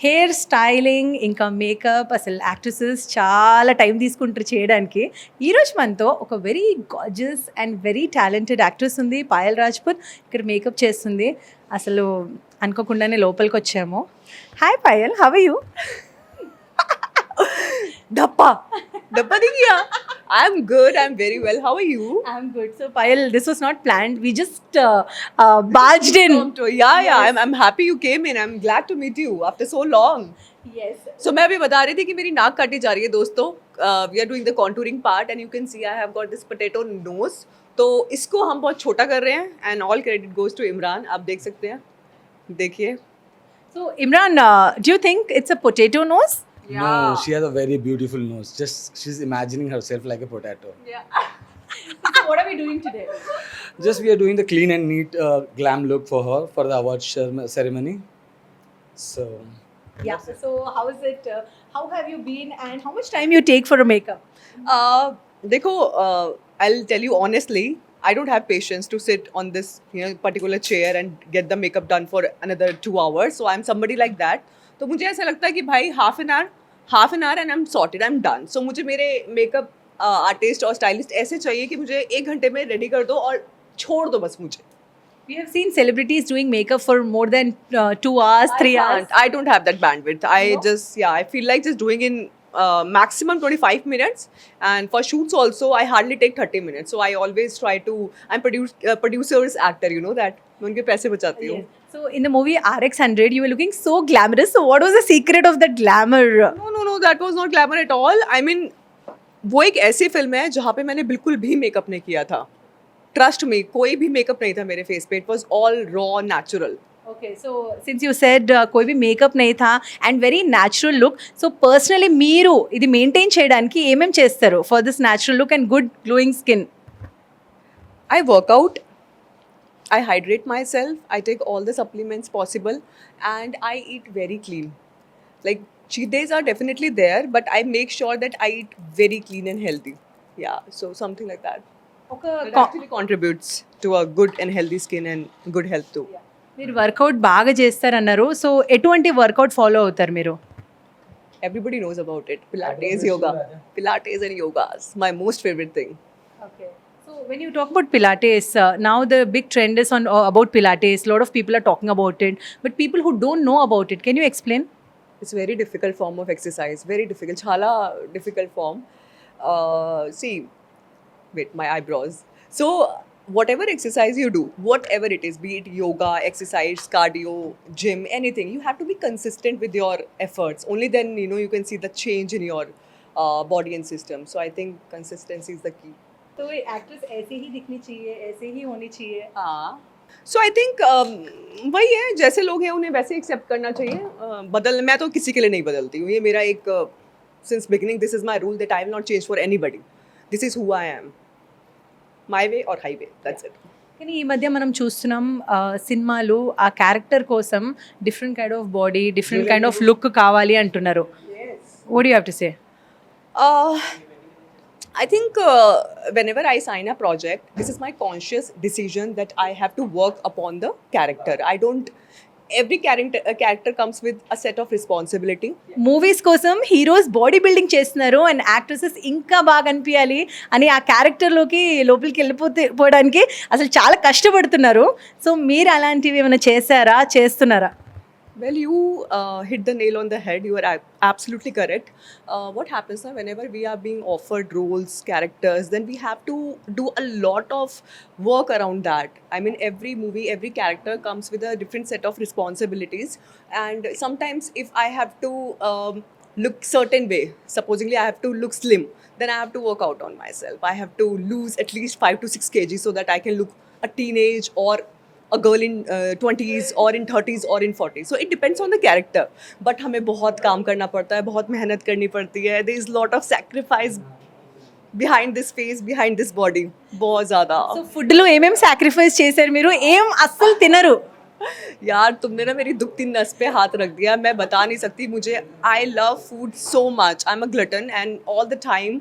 Hair styling ఇంకా makeup అసలు actresses చాలా టైం తీసుకుంటారు చేయడానికి. ఈరోజు మనతో ఒక very gorgeous and very talented actress ఉంది, పాయల్ రాజ్పూత్. ఇక్కడ మేకప్ చేస్తుంది. అసలు అనుకోకుండానే లోపలికి వచ్చాము. Hi Payal, how are you? Dappa. Dappa diya. I'm good. I'm very well. How are you? I'm good. So Payal, this was not planned. We just barged in. Yeah. Yes. I'm happy you came in. I'm glad to meet you after so long. Yes. So मैं अभी बता रही थी कि मेरी नाक काटी जा रही है दोस्तों. We are doing the contouring part and you can see I have got this potato nose. तो इसको हम बहुत छोटा कर रहे हैं and all credit goes to Imran. आप देख सकते हैं. देखिए. So Imran, do you think it's a potato nose? No, she has a very beautiful nose. Just she's imagining herself like a potato. So what are we doing today? Just we are doing the clean and neat glam look for her for the award ceremony. So Yeah. So how is it? How have you been and how much time you take for a makeup? देखो, I'll tell you honestly, I don't have patience to sit on this particular chair and get the makeup done for another 2 hours. So I'm somebody like that. तो मुझे ऐसा लगता है कि भाई half an hour and I'm sorted, I'm done. So मुझे मेरे makeup artist और स्टाइलिस्ट ऐसे चाहिए कि मुझे 1 घंटे में रेडी कर दो और छोड़ दो बस मुझे. We have seen celebrities doing makeup for more than 2 hours, 3 hours. I don't have that bandwidth. I feel like just doing in maximum 25 minutes, and for shoots also I hardly take 30 minutes. So I always try to, I'm producer's actor, you know that. मैं उनके पैसे बचाती हूँ. Yes. So in the movie RX100, you were looking so glamorous. So what was the secret of that glamour? No, that was not glamour at all. I mean, वो एक ऐसी film है जहाँ पे मैंने बिल्कुल भी मेकअप नहीं किया था. ट्रस्ट मी, कोई भी मेकअप नहीं था मेरे फेस पे. It was all raw natural. Okay, so since you said कोई भी makeup नहीं था and very natural look, so personally మీరు ఇది మెయింటైన్ చేయడానికి ఏమేం చేస్తారు for this natural look and good glowing skin? I work out, I hydrate myself, I take all the supplements possible, and I eat very clean. Like, cheat days are definitely there, but I make sure that I eat very clean and healthy. Yeah, so something like that. ఒక It actually contributes to a good and healthy skin and good health too. మీరు work out బాగా చేస్తారన్నారు. So ఎటువంటి work out follow అవుతారు మీరు? Everybody knows about it. Pilates, yoga. Pilates and yoga is my most favorite thing. Okay. So when you talk about Pilates, now the big trend is on about Pilates. A lot of people are talking about it, but people who don't know about it, can you explain? It's a very difficult form of exercise. Very difficult. Chala difficult form. See, wait, my eyebrows. So whatever exercise you do, whatever it is, be it yoga, exercise, cardio, gym, anything, you have to be consistent with your efforts. Only then, you can see the change in your body and system. So I think consistency is the key. तो actress ऐसे ही दिखनी चाहिए, ऐसे ही होनी चाहिए. हाँ. So I think वही है, जैसे लोग हैं उन्हें वैसे एक्सेप्ट करना चाहिए. मैं तो किसी के लिए नहीं बदलती हूँ. ये मेरा एक since beginning this is my rule that I will not change for anybody. This is who I am. My way or highway. That's it. కానీ ఈ మధ్య మనం చూస్తున్నాం సినిమాలు ఆ క్యారెక్టర్ కోసం different kind of body, different kind of look కావాలి అంటున్నారు. What you have to say? I think whenever I sign a project, this is my conscious decision that I have to work upon the character. Every character comes with a set of responsibility. Movies కోసం heroes body building చేస్తున్నారు and actresses ఇంకా బాగా అనిపించాలి అని ఆ క్యారెక్టర్లోకి లోపలికి పోవడానికి అసలు చాలా కష్టపడుతున్నారు. సో మీరు అలాంటివి ఏమైనా చేస్తున్నారా? Well, you hit the nail on the head. You are absolutely correct. What happens now, whenever we are being offered roles, characters, then we have to do a lot of work around that. I mean, every movie, every character comes with a different set of responsibilities. And sometimes if I have to look certain way, supposingly I have to look slim, then I have to work out on myself. I have to lose at least 5 to 6 kg so that I can look a teenage or a girl in 20s or in 30s or in 40s. So it depends on the character. But हमें बहुत काम करना पड़ता है, बहुत मेहनत करनी पड़ती है. There is lot of sacrifice behind this face, behind this body. बहुत ज़्यादा. సో ఫుడ్లో ఏమేమి సాక్రిఫైస్ చేశారు మీరు? ఏం అస్సలు తినరు? यार तुमने ना मेरी दुखती नस पे हाथ रख दिया. मैं बता नहीं सकती. मुझे I love food so much. I'm a glutton and all the time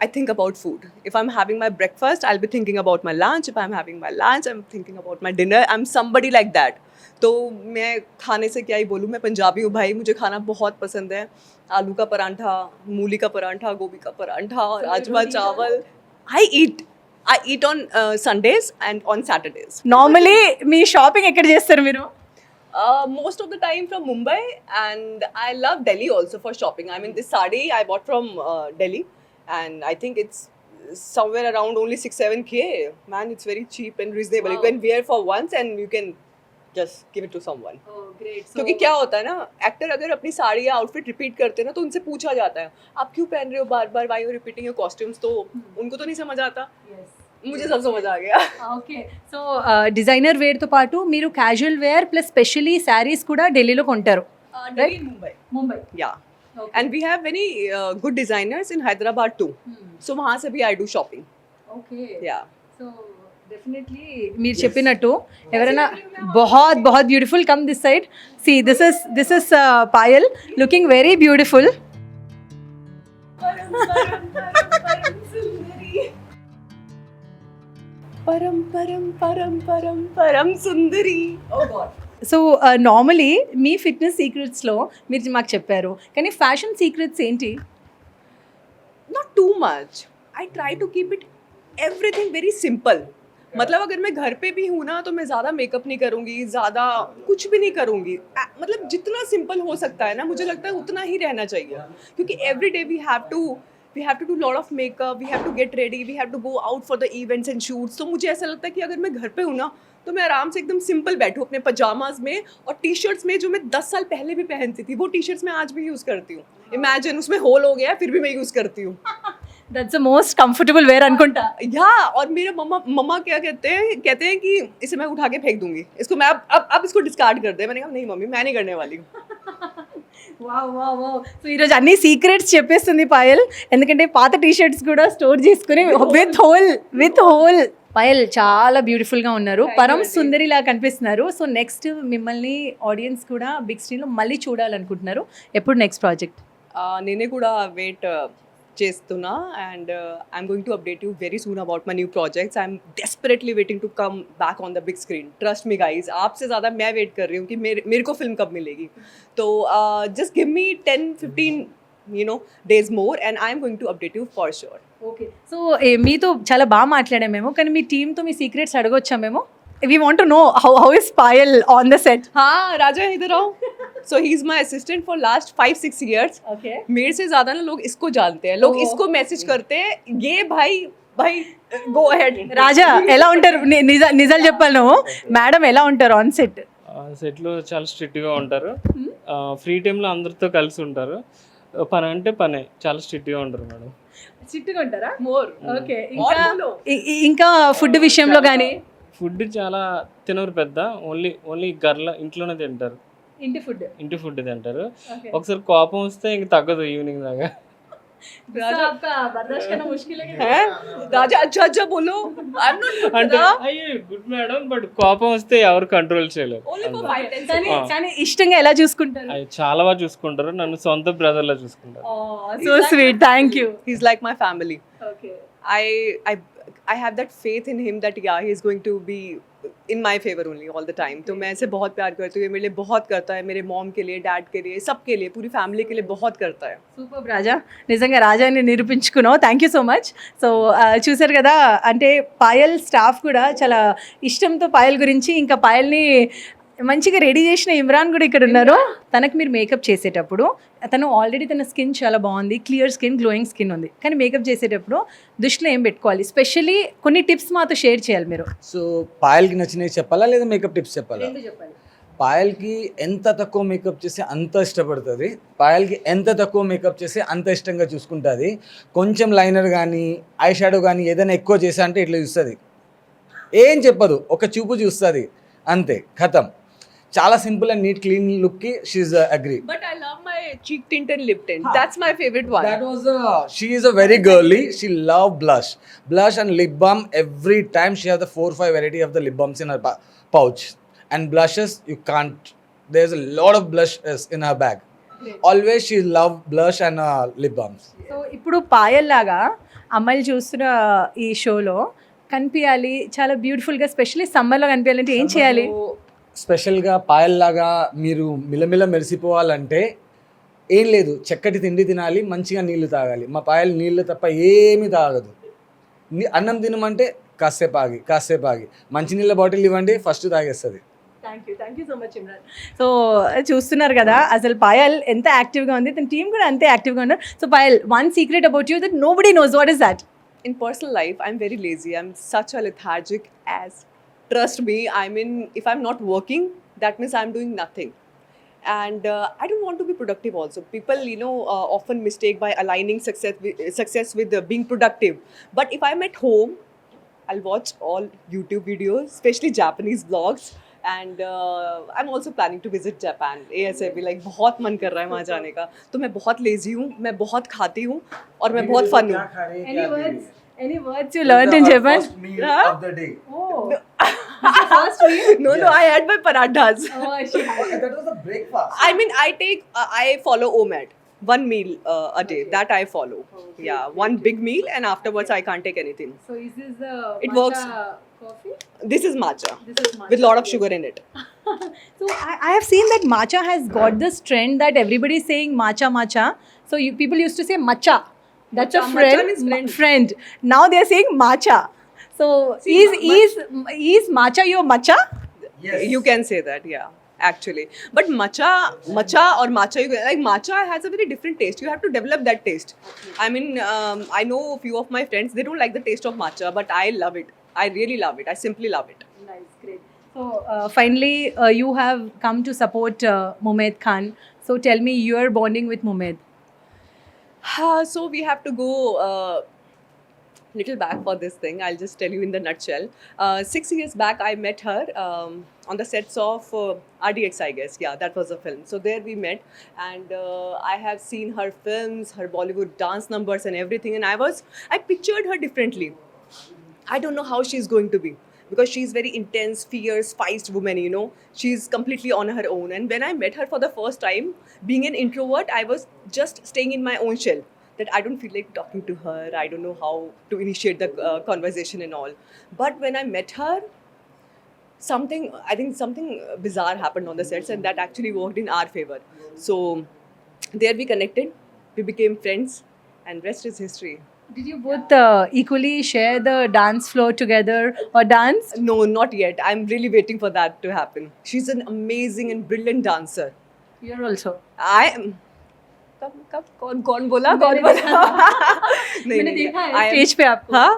I think about food. If I'm having my breakfast, I'll be thinking about my lunch. If I'm having my lunch, I'm thinking about my dinner. I'm somebody like that. तो मैं खाने से क्या ही बोलूँ, मैं पंजाबी हूँ भाई, मुझे खाना बहुत पसंद है. आलू का परांठा, मूली का परांठा, गोभी का परांठा, राजमा चावल. I eat on Sundays and on Saturdays. Normally me shopping ఎక్కడ చేస్తారు మీరు? Most of the time from Mumbai, and I love Delhi also for shopping. I mean, this sari I bought from Delhi, and I think it's somewhere around only 6-7K. Man, it's very cheap and reasonable. You Wow. can wear for once and you can just give it to someone. क्योंकि क्या होता है ना, actor अगर अपनी साड़ी या outfit repeat करते हैं ना, तो उनसे पूछा जाता है आप क्यों पहन रहे हो बार बार, why you repeating your costumes, तो उनको तो नहीं समझ आता, मुझे सब समझ आ गया. ఓకే. సో డిజైనర్ వేర్తో పాటు మీరు casual wear plus specially saris కూడా ఢిల్లీలో కొంటారు. Delhi and Mumbai. Mumbai. Yeah. And we have very good designers in Hyderabad too. So वहाँ से भी I do shopping. Okay. Yeah. So definitely మీరు చెప్పినట్టు ఎవరైనా बहुत बहुत beautiful come this side. See this is Payal looking very beautiful. परम परम परम परम परम सुंदरी. Oh God. సో నార్మలీ మీ ఫిట్నెస్ సీక్రెట్స్లో మీరు మాకు చెప్పారు, కానీ ఫ్యాషన్ సీక్రెట్స్ ఏంటి? Not too much. I try to keep it everything very simple. मतलब अगर मैं घर पे भी हूँ ना, तो मैं ज़्यादा मेकअप नहीं करूँगी, ज़्यादा कुछ भी नहीं करूँगी. मतलब जितना सिंपल हो सकता है ना, मुझे लगता है उतना ही रहना चाहिए. क्योंकि every day we have to do lot of makeup, we have to get ready, we have to go out for the events and shoots. तो मुझे ऐसा लगता है कि अगर मैं घर पे हूँ ना, तो मैं आराम से एकदम सिंपल बैठूँ अपने पजामाज में और टी शर्ट्स में, जो मैं 10 साल पहले भी पहनती थी, वो टी शर्ट्स मैं आज भी यूज़ करती हूँ. इमेजिन उसमें होल हो गया फिर भी मैं यूज़ करती हूँ. That's the most comfortable wear అనుకుంటా. या और मेरे मम्मा क्या कहते हैं कि इसे मैं उठा के फेंक दूंगी, इसको मैं अब इसको डिस्कार्ड कर दे. मैंने कहा नहीं मम्मी, मैं नहीं करने वाली हूँ. Wow wow wow. సో ఈరోజు అన్ని సీక్రెట్స్ చెప్పేస్తుంది పాయల్, ఎందుకంటే పాత టీ షర్ట్స్ కూడా స్టోర్ చేసుకుని విత్ హోల్. పాయల్ చాలా బ్యూటిఫుల్గా ఉన్నారు, పరం సుందరిలా కనిపిస్తున్నారు. సో నెక్స్ట్ మిమ్మల్ని ఆడియన్స్ కూడా బిగ్ స్క్రీన్లో మళ్ళీ చూడాలనుకుంటున్నారు. ఎప్పుడు నెక్స్ట్ ప్రాజెక్ట్? నేనే కూడా వెయిట్ చేస్తున్నా, and I'm going to update you very soon about my new projects. I am desperately waiting to come back on the big screen. Trust me guys, आपसे ज़्यादा मैं वेट कर रही हूँ कि मेरे को फिल्म कब मिलेगी. तो just give me 10-15 days more and I am going to update you for sure. Okay. So మీతో చాలా బాగా మాట్లాడాము మేము, కానీ మీ టీంతో మీ సీక్రెట్స్ అడగొచ్చా మేము? We want to know how is Payal on the set? हाँ राजा इधर आओ. So he is my assistant for last 5-6 years. Okay. मेरे से ज़्यादा ना लोग इसको जानते हैं, लोग इसको मैसेज करते हैं, ये भाई गो अहेड. రాజా ఎలా ఉంటారు? నిజాలు చెప్పాలి నువ్వు. మేడం ఎలా ఉంటారు ఆన్ సెట్? సెట్లో చాలా స్ట్రిక్ట్గా ఉంటారు. ఫ్రీ టైంలో అందరితో కలిసి ఉంటారు. పని అంటే పనే, చాలా స్ట్రిక్ట్గా ఉంటారు మేడం. స్ట్రిక్ట్గా ఉంటారా? More. ఓకే. More बोलो. ఇంకా ఫుడ్ విషయంలో కానీ? ఫుడ్ చాలా తినరు పెద్ద, ఓన్లీ గర్ల ఇంట్లోనే తింటారు. ఇంటి ఫుడ్ తింటారు. ఒకసారి కోపం వస్తే ఇంక తగ్గదు ఈవినింగ్ దాకా. రాజా अच्छा बोलो. I'm not good అంటే ना. అయ్యే గుడ్ మేడం, బట్ కోపం వస్తే ఎవరు కంట్రోల్ చేయలేరు. Only for 5-10 seconds. కానీ ఇష్టంగా ఎలా చూసుకుంటారు? అవి చాలా బాగా చూసుకుంటారు, నన్ను సొంత బ్రదర్లా చూసుకుంటారు. So sweet, thank you. He's like my family. Okay. I have that faith in him that yeah, he is going to be in my favor only all the time. तो मैं इसे बहुत प्यार करती हूँ, ये मेरे लिए बहुत करता है, मेरे मॉम के लिए, डैड के लिए, सबके लिए, पूरी फैमिली के लिए बहुत करता है. సూపర్ రాజా, నిజంగా రాజాని నిరూపించుకున్నావు. Thank you so much. So చూసారు కదా, అంటే పాయల్ స్టాఫ్ కూడా చాలా ఇష్టంతో పాయల్ గురించి, ఇంకా పాయల్ని మంచిగా రెడీ చేసిన ఇమ్రాన్ కూడా ఇక్కడ ఉన్నారు. తనకు మీరు మేకప్ చేసేటప్పుడు, తను ఆల్రెడీ తన స్కిన్ చాలా బాగుంది, క్లియర్ స్కిన్, గ్లోయింగ్ స్కిన్ ఉంది, కానీ మేకప్ చేసేటప్పుడు దృష్టిలో ఏం పెట్టుకోవాలి? స్పెషల్లీ కొన్ని టిప్స్ మాతో షేర్ చేయాలి మీరు. సో పాయల్కి నచ్చినవి చెప్పాలా లేదా మేకప్ టిప్స్ చెప్పాలా? చెప్పాలి. పాయల్కి ఎంత తక్కువ మేకప్ చేస్తే అంత ఇష్టపడుతుంది, పాయల్కి ఎంత తక్కువ మేకప్ చేస్తే అంత ఇష్టంగా చూసుకుంటుంది. కొంచెం లైనర్ కానీ ఐ షాడో కానీ ఏదైనా ఎక్కువ చేసా అంటే ఇట్లా చూస్తుంది, ఏం చెప్పదు, ఒక చూపు చూస్తుంది, అంతే, ఖతం. చాలా simple and neat clean look కి షీఈ్ agree. But I love my cheek tint and lip tint. That's my favorite one. That was she is a very girly. She love blush and lip balm. Every time she has the 4-5 variety of the lip balms in her pouch. And blushes, you can't. There's a lot of blushes in her bag. Always she love blush and lip balms. So ఇప్పుడు పాయల్ లాగా అమ్మాయిలు చూస్తున్న ఈ షోలో కనిపించాలి, చాలా బ్యూటిఫుల్గా, specially సమ్మర్లో కనిపించాలంటే ఏం చేయాలి? స్పెషల్గా పాయల్ లాగా మీరు మిలమిల మెరిసిపోవాలంటే ఏం లేదు, చక్కటి తిండి తినాలి, మంచిగా నీళ్లు తాగాలి. మా పాయల్ నీళ్ళు తప్ప ఏమీ తాగదు. అన్నం తినమంటే కాసేపు ఆగి మంచినీళ్ళ బాటిల్ ఇవ్వండి, ఫస్ట్ తాగేస్తుంది. Thank you so much Imran. So చూస్తున్నారు కదా అసలు పాయల్ ఎంత యాక్టివ్గా ఉంది, తన టీం కూడా అంతే యాక్టివ్గా ఉన్నారు. So Payal, one secret about you that nobody nose, what is that? In personal life, I'm very lazy. I'm such a lethargic as. Trust me, I mean, if I'm not working, that means I'm doing nothing. And I don't want to be productive also. People, often mistake by aligning success with being productive. But if I'm at home, I'll watch all YouTube videos, especially Japanese vlogs. And I'm also planning to visit Japan ASAP. like बहुत मन कर रहा है वहाँ जाने का. तो मैं बहुत lazy हूँ, मैं बहुत खाती हूँ और मैं बहुत fun हूँ. Any words you learned in Japan? Oh, first meal? No, I had my parathas. Oh, she had it. That was a breakfast. I mean, I follow OMAD. One meal a day, that I follow. Okay. Yeah, one big meal and afterwards I can't take anything. So is this the It matcha works. coffee? This is matcha. This is matcha. With lot of yes. sugar in it. So I have seen that matcha has got this trend that everybody is saying matcha. So people used to say matcha. That's Matcha. a friend. Matcha means friend. Friend. Now they are saying matcha. So See, is matcha your matcha? Yes. You can say that, yeah. Actually, but matcha or matcha, like matcha has a very different taste. You have to develop that taste. I mean, I know a few of my friends, they don't like the taste of matcha, but I love it. I really love it. I simply love it. Nice, great. So finally, you have come to support Mumaid Khan. So tell me your bonding with Mumaid. So we have to go little back for this thing. I'll just tell you in the nutshell. 6 years back, I met her on the sets of RDX, I guess. Yeah, that was a film. So there we met, and I have seen her films, her Bollywood dance numbers and everything, and I pictured her differently. I don't know how she's going to be, because she's very intense, fierce, feist woman, She's completely on her own. And when I met her for the first time, being an introvert, I was just staying in my own shell, that I don't feel like talking to her. I don't know how to initiate the conversation and all. But when I met her, something bizarre happened on the sets, and that actually worked in our favor. So there we connected, we became friends, and rest is history. Did you both equally share the dance floor together or dance? No, not yet. I'm really waiting for that to happen. She's an amazing and brilliant dancer. You're also. I am. कब कौन बोला नहीं, मैंने नहीं, देखा है I am- stage पे आपको. हाँ,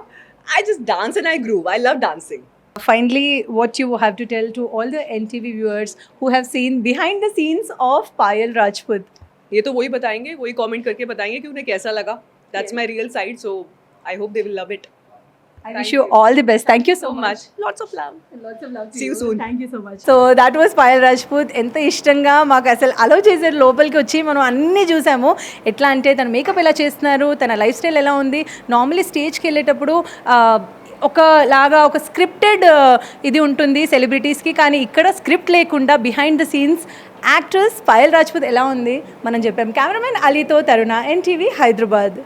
I just dance and I groove. I love dancing. Finally, what you have to tell to all the NTV viewers who have seen behind the scenes of Payal Rajput. ये तो वही बताएंगे, वही comment करके बताएंगे कि उन्हें कैसा लगा. That's my real side, so I hope they will love it. I wish you all the best. Thank you so much. Lots of love. Lots of love to See you soon. Thank you so much. So that was Payal Rajput. ఎంత ఇష్టంగా మాకు అసలు allow చేశారు లోపలికి వచ్చి, మనం అన్నీ చూసాము. ఎట్లా అంటే తన మేకప్ ఎలా చేస్తున్నారు, తన లైఫ్ స్టైల్ ఎలా ఉంది. నార్మలీ స్టేజ్కి వెళ్ళేటప్పుడు ఒక స్క్రిప్టెడ్ ఇది ఉంటుంది సెలబ్రిటీస్కి, కానీ ఇక్కడ స్క్రిప్ట్ లేకుండా behind the scenes actress Payal Rajput ఎలా ఉంది మనం చెప్పాం. కెమెరామెన్ అలీతో తరుణ, NTV హైదరాబాద్.